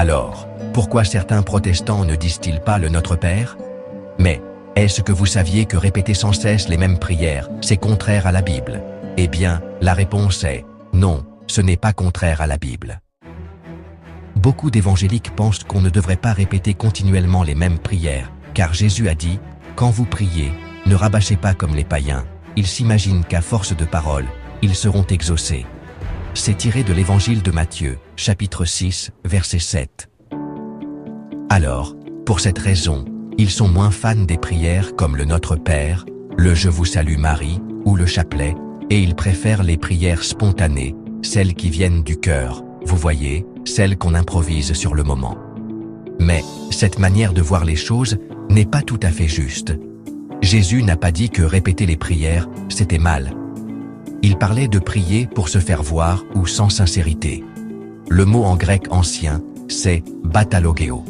Alors, pourquoi certains protestants ne disent-ils pas le Notre Père? Mais, est-ce que vous saviez que répéter sans cesse les mêmes prières, c'est contraire à la Bible? Eh bien, la réponse est non, ce n'est pas contraire à la Bible. Beaucoup d'évangéliques pensent qu'on ne devrait pas répéter continuellement les mêmes prières, car Jésus a dit « Quand vous priez, ne rabâchez pas comme les païens, ils s'imaginent qu'à force de paroles, ils seront exaucés. » C'est tiré de l'évangile de Matthieu, chapitre 6, verset 7. Alors, pour cette raison, ils sont moins fans des prières comme le Notre Père, le Je vous salue Marie ou le chapelet, et ils préfèrent les prières spontanées, celles qui viennent du cœur, vous voyez, celles qu'on improvise sur le moment. Mais, cette manière de voir les choses n'est pas tout à fait juste. Jésus n'a pas dit que répéter les prières, c'était mal. Il parlait de prier pour se faire voir ou sans sincérité. Le mot en grec ancien, c'est « batalogeo »,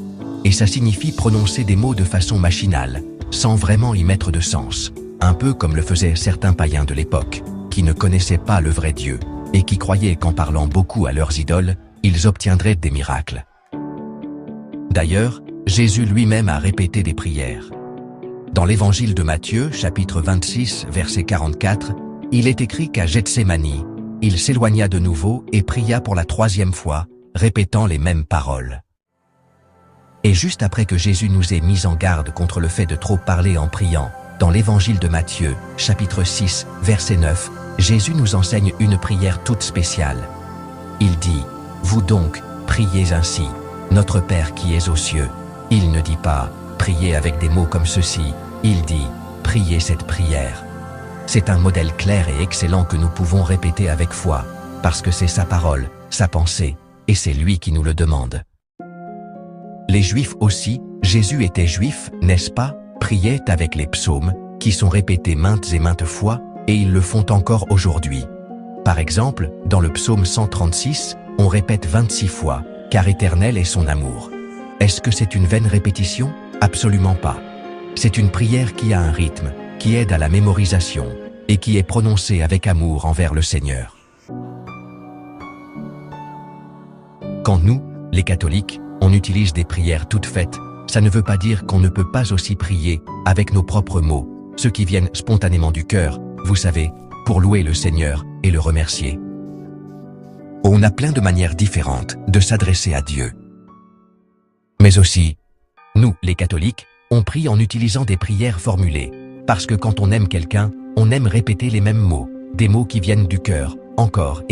et ça signifie prononcer des mots de façon machinale, sans vraiment y mettre de sens, un peu comme le faisaient certains païens de l'époque, qui ne connaissaient pas le vrai Dieu, et qui croyaient qu'en parlant beaucoup à leurs idoles, ils obtiendraient des miracles. D'ailleurs, Jésus lui-même a répété des prières. Dans l'évangile de Matthieu, chapitre 26, verset 44, il est écrit qu'à Gethsémani, il s'éloigna de nouveau et pria pour la 3e fois, répétant les mêmes paroles. Et juste après que Jésus nous ait mis en garde contre le fait de trop parler en priant, dans l'évangile de Matthieu, chapitre 6, verset 9, Jésus nous enseigne une prière toute spéciale. Il dit « Vous donc, priez ainsi, notre Père qui es aux cieux ». Il ne dit pas « Priez avec des mots comme ceci », il dit « Priez cette prière ». C'est un modèle clair et excellent que nous pouvons répéter avec foi, parce que c'est sa parole, sa pensée, et c'est lui qui nous le demande. Les Juifs aussi, Jésus était juif, n'est-ce pas, priaient avec les psaumes, qui sont répétés maintes et maintes fois, et ils le font encore aujourd'hui. Par exemple, dans le psaume 136, on répète 26 fois « Car éternel est son amour ». Est-ce que c'est une vaine répétition? Absolument pas. C'est une prière qui a un rythme, qui aide à la mémorisation, et qui est prononcée avec amour envers le Seigneur. Quand nous, les catholiques, on utilise des prières toutes faites, ça ne veut pas dire qu'on ne peut pas aussi prier avec nos propres mots, ceux qui viennent spontanément du cœur, vous savez, pour louer le Seigneur et le remercier. On a plein de manières différentes de s'adresser à Dieu. Mais aussi, nous, les catholiques, on prie en utilisant des prières formulées, parce que quand on aime quelqu'un, on aime répéter les mêmes mots, des mots qui viennent du cœur, encore et